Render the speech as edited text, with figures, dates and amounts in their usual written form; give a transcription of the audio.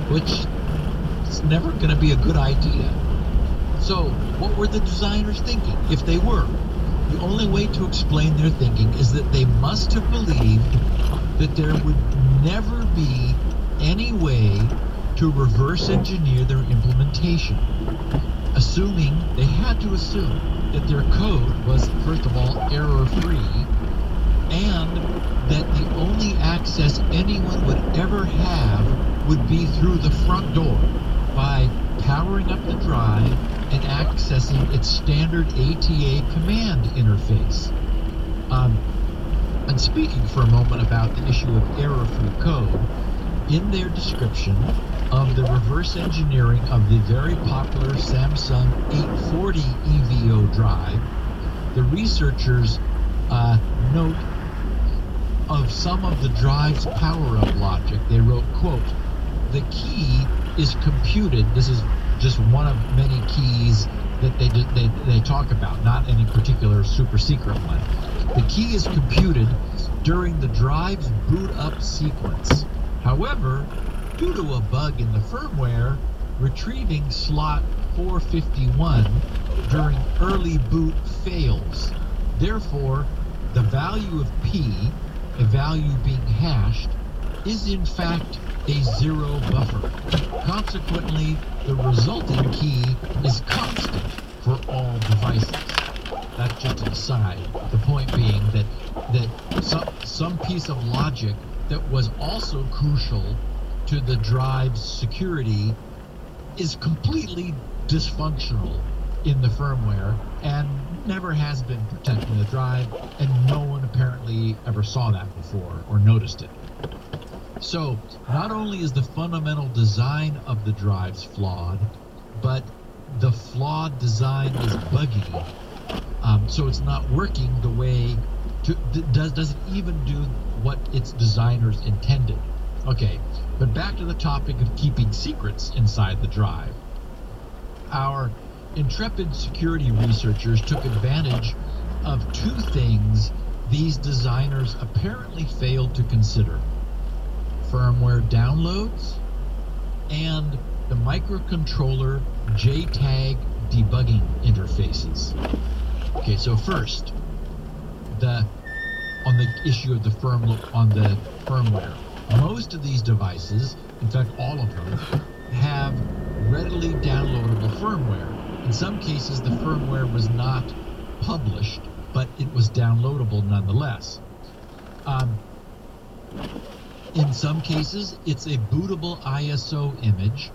which is never going to be a good idea. So, what were the designers thinking, if they were? The only way to explain their thinking is that they must have believed that there would never be any way to reverse engineer their implementation. They had to assume that their code was, first of all, error-free, and that the only access anyone would ever have would be through the front door by powering up the drive and accessing its standard ATA command interface. And speaking for a moment about the issue of error-free code, in their description of the reverse engineering of the very popular Samsung 840 EVO drive, the researchers note of some of the drive's power-up logic. They wrote, quote, "The key is computed." This is just one of many keys that they talk about, not any particular super secret one. The key is computed during the drive's boot up sequence. However, due to a bug in the firmware, retrieving slot 451 during early boot fails. Therefore, the value of P, a value being hashed, is in fact a zero buffer. Consequently, the resulting key is constant for all devices. That's just an aside. The point being that some piece of logic that was also crucial to the drive's security is completely dysfunctional in the firmware and never has been protecting the drive, and no one apparently ever saw that before or noticed it. So not only is the fundamental design of the drives flawed, but the flawed design is buggy. So it's not working the way doesn't even do what its designers intended. Okay, but back to the topic of keeping secrets inside the drive. Our intrepid security researchers took advantage of two things these designers apparently failed to consider: firmware downloads and the microcontroller JTAG debugging interfaces. Okay, so first, on the issue of the firmware. Most of these devices, in fact all of them, have readily downloadable firmware. In some cases, the firmware was not published, but it was downloadable nonetheless. In some cases, it's a bootable ISO image